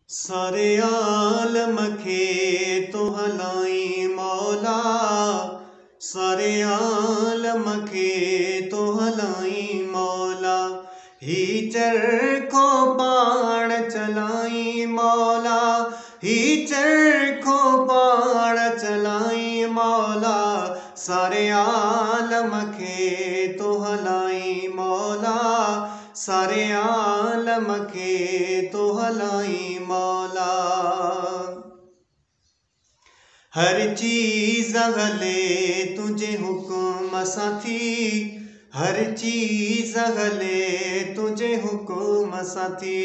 सारे आलम खे तो हलाई मौला, सारे आलम खे तो हलाई मौला। ही चरखो पाण चलाई मौला, ही चरखो पाण चलाई मौला। सारे आलम खे तो हलाई मौला, सारे आलम खे तो हलाई मौला। हर चीज़ हले तुझे हुक्म सां थी, हर चीज़ हले तुझे हुक्म सां थी,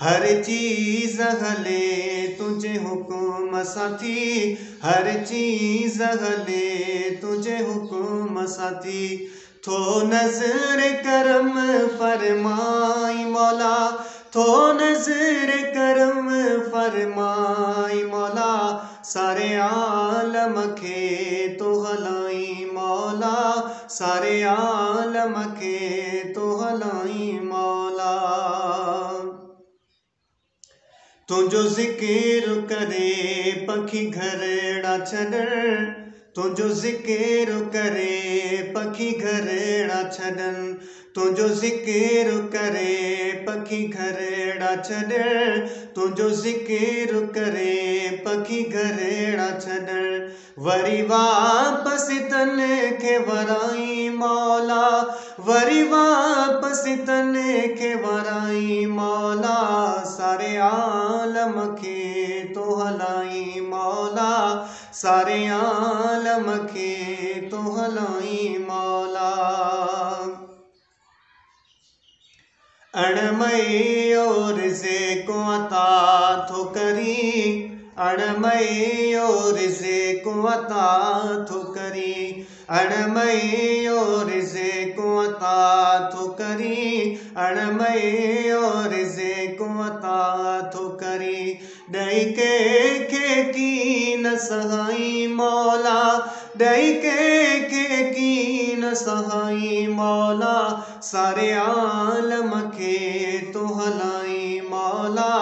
हर चीज़ हले तुझे हुक्म सां थी, हर चीज़ हले तुझे हुक्म सां थी। थो नज़र करम फरमाई मौला, थो नज़र करम फरमाई मौला। सारे आलम खे तो हलाई मौला, सारे आलम खे तो हलाई मौला। तुझो ज़िक्र करे पखी घरड़ा छॾण, तुझो ज़िक्र करे पखी घरड़ा छॾन, तुझो ज़िक्र करे पखी घरड़ा छॾण, तुझो ज़िक्र करे पखी घरड़ा छॾण। वरी वापसि तन खे वराई मौला, वरी वापसि तन खे वराई मौला। सारे आलम खे तो हलाई मौला, सारे आलम खे तो हलाई मौला। अणमय और रिज़े को अता थो करी, अणमय और रिज़े को अता थो करी, अणमय और रिज़े को अता थो करी, अणमय और रिज़े को अता थो करी। ॾई कंहिंखे की न सहाई मौला, ॾई कंहिंखे की न सहाई मौला। सारे आलम खे तो हलाई मौला,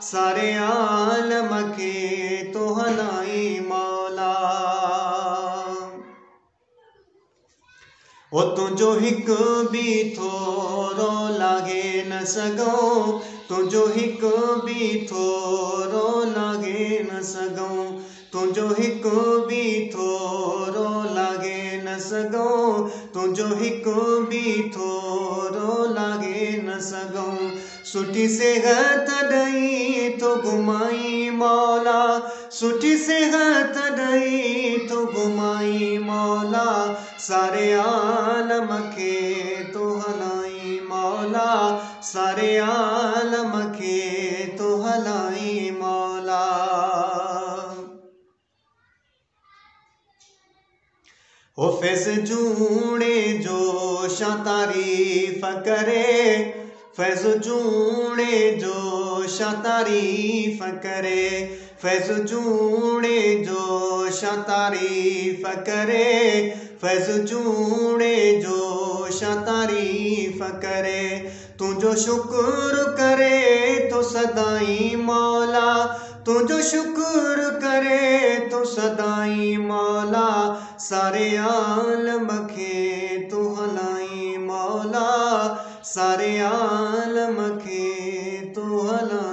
सारे आलम खे तो हलाई मौला। ओ तुझो हिकु भी थोरो लागे न सघूं, तुझो हिकु भी थोरो लागे न सघूं, तुझो हिकु भी थोरो लागे न सघूं, तुझो हिकु भी थोरो लागे न सघूं। सुठी सिहत ॾई तो घुमाई मौला, सुठी सिहत ॾई तो घुमाई मौला। सारे आलम खे तो हलाई मौला, सारे आलम खे तो हलाई मौला। ओ फैज़ जूणे जो शां तारीफ़ करे, फैज़ जूणे जो शां तारीफ़ करे, फैज़ जूणे जो शां तारीफ़ करे, फैज़ जूणे जो शां तारीफ़ करे। तुझो शुक्र करे तो सदाई मौला, तुझो शुक्र करे तो सदाई मौला। सारे आलम खे तो हलाई मौला, सारे आलम खे तो हलाई